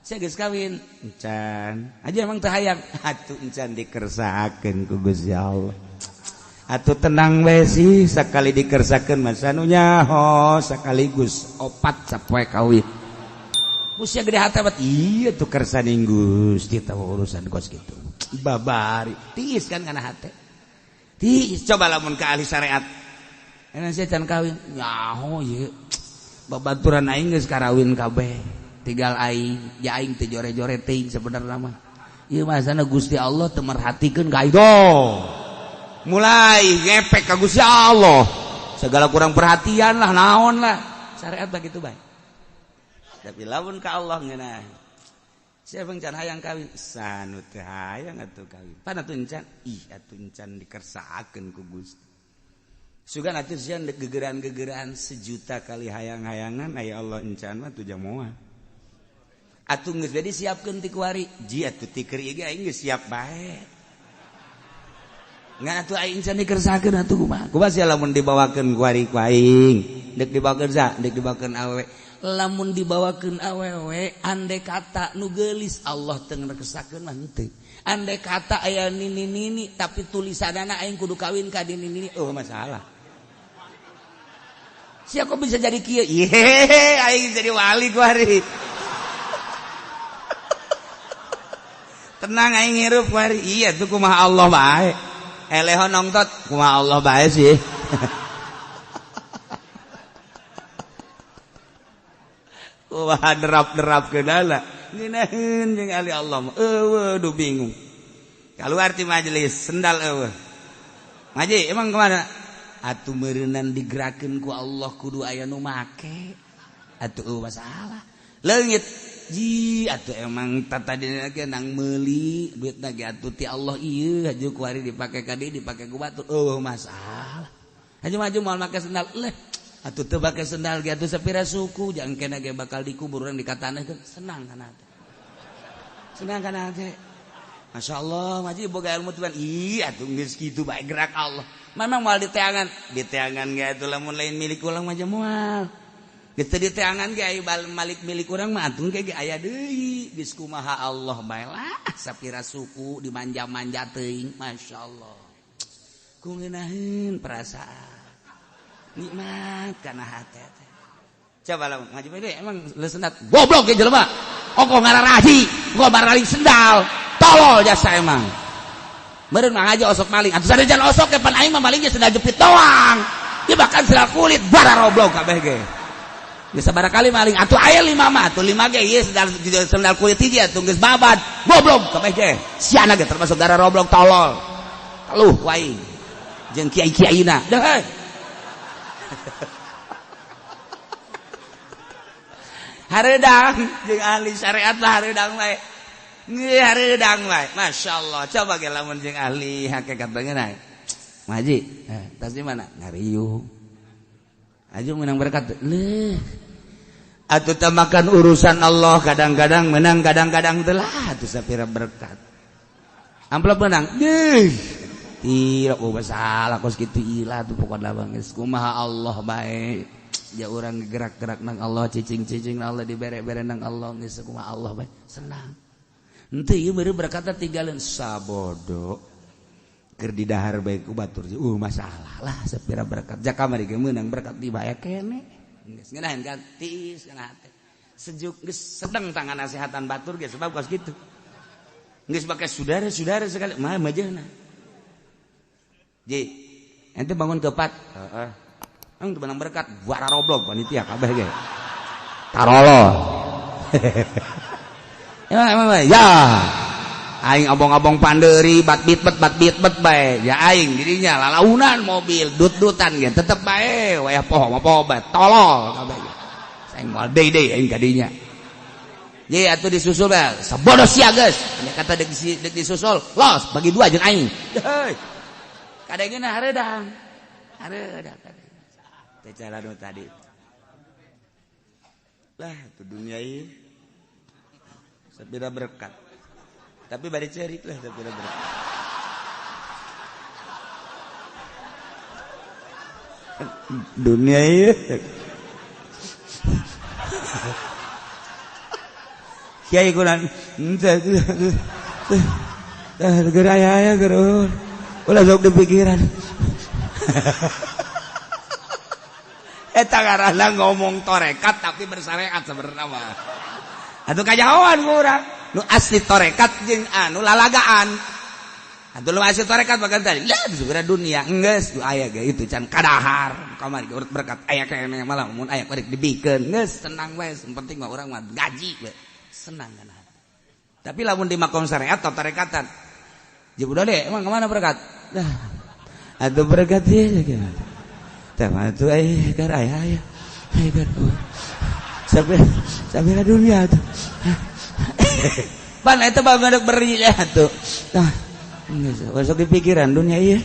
saya geus kawin encan aja emang teu hayang atuh encan dikersakeun ku Gusti Allah atuh tenang we sih sakali dikersakeun mah sanu nyaho sakaligus 4 sapoe kawin usia gede hati bat iya tuh kersaning Gusti tahu urusan kos gitu babari tiis kan kana hati tiis coba lamun ka ahli syariat enak saya can kawin nyaho ieu babaturan aing geus karawin kabeh tinggal aing ya aing teu jore-jore teuing sebenarnya mah ieu masana Gusti Allah teu merhatikeun ka itu mulai ngepek ka Gusti Allah segala kurang perhatian lah naon lah syariat begitu baik tapi lamun ka Allah ngeunah siapa can hayang kawin sanu teu hayang atuh kawin pan atuh encan atuh encan dikersaakeun ku Gusti sugan atuh sian gegeran-gegeran sejuta kali hayang-hayangan aya Allah encan mah teu jamoal atuh geus jadi siapkeun ti kuari ji atuh ti keur ieu aing geus siap bae ngan atuh aing can dikersakeun atuh kumaha sia lamun dibawakeun kuari ku aing dek dibawakeun sa dek dibawakeun awewe lamun dibawakeun awewe andai kata nu geulis Allah teu ngrekesakeun mah henteu andai kata aya nini-nini tapi tulisanana aing kudu kawin ka nini-nini masalah sia kok bisa jadi kieu aing jadi wali kuari tenang aing hirup kuari iya tuh kumaha Allah bae eleho nongtot kumaha Allah bae sih wah derap-derap keunala ngeunaheun jeung ahli Allah mah eueuh bingung kaluar ti majelis sendal eueuh ngaji emang kemana atuh meureunan digerakeun ku Allah kudu aya nu make atuh masalah leungit ji atuh emang tatadina ge nang meuli duitna ge atuh ti Allah ieu haju kuari dipake ka dieu dipake ku batur masalah haju maju moal make sendal leh atuh teu bake sendal ge atuh sapira suku jang kena ge bakal dikubur urang dikatanekeun senang kana teh senang kana teh masyaallah maji boga ilmu tuan atuh geus kitu bae gerak Allah memang moal diteangan ge atuh lamun lain milik ulang mah moal geus teu diteangan ge aya malik milik urang mah atuh ge aya deui geus kumaha Allah bae lah sapira suku dimanja-manja teuing masyaallah ku ngeunaheun perasaan nikmat kana hate teh coba lah ngaji bae emang leuseunat goblok ge jelema ongko ngararahi engko barali sendal tolol jasa emang meureun mah ngaji osok maling atuh sadejan osok ke pan aing mah malingnya sendal jepit doang ieu bahkan sendal kulit bara roblok kabeh ge geus sabaraha kali maling atuh aya 5 mah atuh 5 ge ieu sendal kulit hiji atuh geus babad goblok kabeh ge siana ge termasuk gara roblok tolol kaluh ku aing jeung kiai-kiaina deh hareudang jeung ahli syariat lah hareudang bae nggih hareudang bae masyaallah coba ge lamun jeung ahli hakikat bangeuna maji tas di mana ngariung aju menang berkat leh atuh teh makan urusan Allah kadang-kadang menang kadang-kadang teu lah atuh sapira berkat amplop menang deuh tidak masalah kos kitu ilah tuh pokokna geus kumaha Allah bae ja urang gerak-gerak nang Allah cicing-cicing nang Allah dibere-bere nang Allah geus kumaha Allah bae senang henteu ieu meureun berkata tinggalin sabodo keur di dahar bae ku batur masalah lah sapira berkat ja kamari ge meunang berkat dibaya kene geus ngeunaheun kan tiis kana hate sejuk geus sedeng tangan nasehatan batur ge sebab kos kitu geus bake saudara-saudara sekali mah majeuna ji ente bangun kepat ang teu menang berkat buara roblog panitia kabeh ge tarolo ya aing obong-obong pandeuri bat bitbet bae ya aing dirinya lalaunan mobil dut-dutan ge tetep bae wayah poho bet tolol kabeh ge saing moal deui aing kadinya ye atuh disusul bae sabodo sia geus nya kata deuk disusul los bagi 2 jeung aing heuh kadangna hareudang teh cara nu tadi lah tu dunia ieu sabira berkat tapi bari cerit lah sabira berkat dunia ieu Kiai kunan geraya gerun ulah sok dipikiran eta ngaranna ngomong torekat tapi bersyariat sebenarnya mah atuh kajahoan ku urang nu asli torekat jeung anu lalagaan atuh lu asli torekat bagan tadi lah segera dunia geus aya ge itu can kadahar kamari urut berkat aya keneh malah mun aya balik dibikeun geus tenang we penting mah urang mah gaji we senang kan tapi lamun di makom syariat atau tarekatan jebul deh emang kemana berkat dah atuh berkat ieu gimana teh mah atuh keur aya keur sampai ke dunia tuh pan eta mah ngadeg beri atuh tah geus sok dipikiran dunia ieu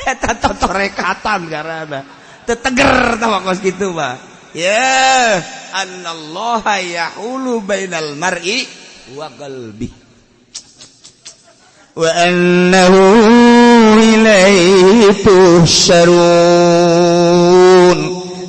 eta totorekatan garana teu teger tah kos kitu mah ya annallaha yahulu bainal mar'i wa qalbi wa annahu ilaihi tuhsyarun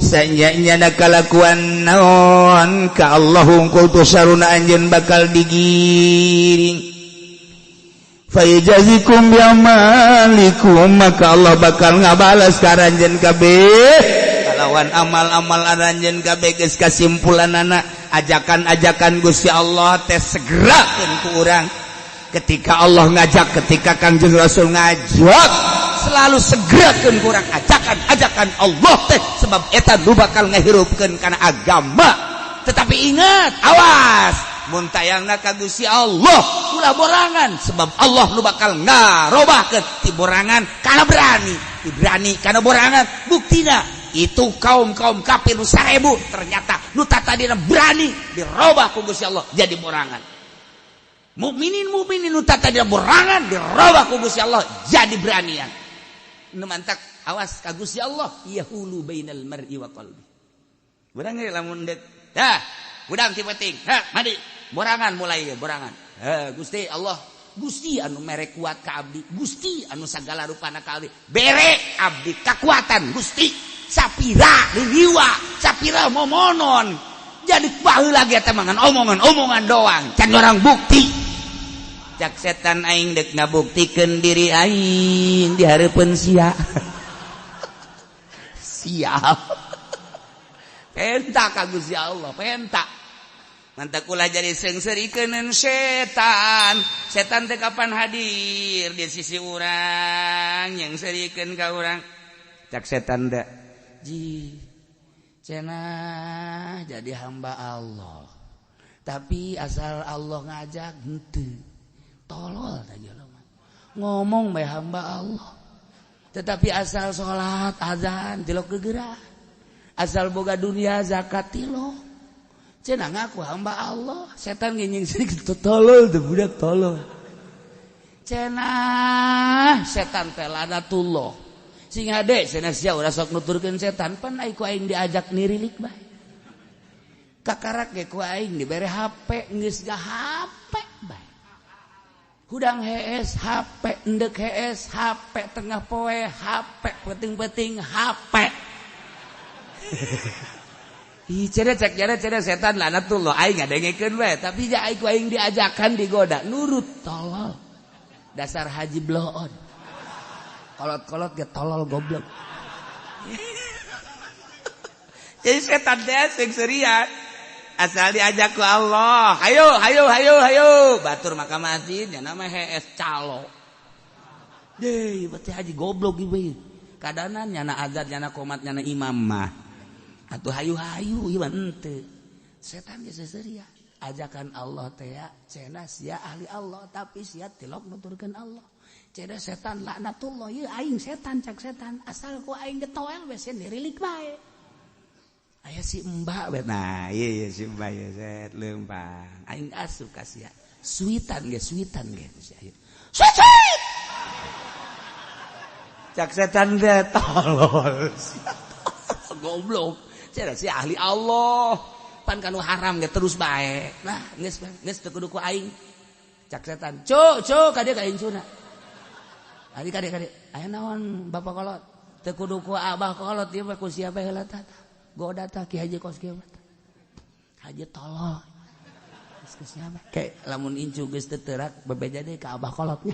sanyanya kalakuan naon ka Allahu hungkul tuhsyaruna anjeun bakal digiring fayajazikum bi'amalikum maka Allah bakal ngabalas ka anjeun kabeh lawan amal-amal aranjeun kabeh geus kasimpulan anak ajakan-ajakan Gusti Allah teh segerakeun ku urang ketika Allah ngajak ketika Kangjeng Rasul ngajak selalu segerakeun ku urang ajakan-ajakan Allah teh sebab eta nu bakal ngahirupkeun kana agama tetapi ingat awas mun tayangna ka Gusti Allah ulah borangan sebab Allah nu bakal ngarobahkeun ti borangan kana berani ti berani kana borangan buktina itu kaum kafir nu 1000 ternyata nu tatadina berani dirobah ku Gusti Allah jadi borangan mukminin nu tatadina borangan dirobah ku Gusti Allah jadi beranian nu mantak awas ka Gusti Allah yahulu bainal mar'i wa qalbi urang ge lamun deuk dah udang ti penting mandi borangan mulai borangan Gusti Allah Gusti anu mere kuat ka abdi Gusti anu sagala rupana ka abdi bere abdi kakuatan Gusti sapira liwa sapira momonon jadi baheula ge teh mangan omongan doang can orang bukti cak setan aing deuk ngabuktikeun diri aing di hareupeun sia siap penta ka Gusti Allah penta mantak ulah jadi seungseurikeun setan teh kapan hadir di sisi urang yang serikeun ka urang cak setan da ji cenah jadi hamba Allah tapi asal Allah ngajak henteu tolol aja lo ngomong bae hamba Allah tetapi asal salat azan tilok gegerah asal boga dunia zakat tilok cenah ngaku hamba Allah setan ngenying sedikit tolol teh budak tolol cenah setan teh lanatullah sing hade cenah sia urang sok nuturkeun setan pan ai ku aing diajak nirilik bae kakarak ge ku aing dibere HP geus ga HP bae hudang hees HP endek hees HP tengah poe HP penting-penting HP ih cenah cek cenah setan lanatullah aing ngadengekeun bae tapi ja aing ku aing diajakan digoda nurut tolol dasar haji bloon kolot-kolot ge tolol goblok. Jadi setan teh sing serian asal diajak ku Allah. Hayo. Batur maka masjid nya nama hees calo. Deh, berarti haji goblok ieu. Kadanan nyana azan nyana qomat nyana imam mah. Atuh hayu-hayu ieu henteu. Setan ge serian. Ajakan Allah teh cenah sia ahli Allah tapi sia tilok nuturkeun Allah. Ceda setan laknatullah ieu aing setan cak setan asal ku aing getoel we sendirilik bae aya si mbak we nah ieu si mbak ye set leumpang aing asup ka sia suitan ge sia sweet cak setan ge tolol goblok ceda si ahli Allah pan kanu haram ge terus bae nah geus teu kudu ku aing cak setan cuk ka dieu ka aing cuna adik aya naon bapak kolot teu kudu ku abah kolot ieu ku sia bae heula tah goda tah ki haji kos kieu Haji tolol. Geus nya kayak lamun incu geus teu teurak bebeja deui ka Abah kolotnya.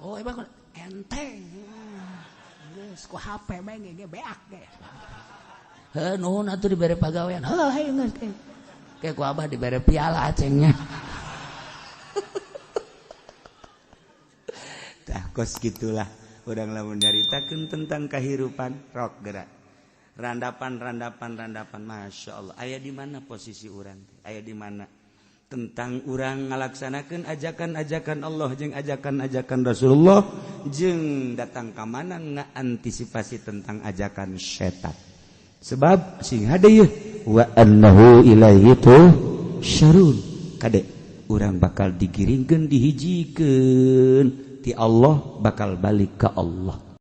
Oh, emang enteng. Geus ku HP bae ge beak ge. Heuh nuhun atuh dibere pagawean. Heuh hayu geus ge. Kayak ku Abah dibere piala acengnya. Tah kos gitulah urang lamun nyaritakeun tentang kahirupan rok gerak. Randapan Masya Allah. Aya di mana posisi urang? Aya di mana? Tentang urang ngalaksanakeun ajakan-ajakan Allah jeung ajakan-ajakan Rasulullah jeung datang ka mana ngaantisipasi tentang ajakan setan. Sebab sing hade ieu wa annahu ilaihi syarun. Kade urang bakal digiringkeun dihijikeun ti Allah bakal balik ka Allah.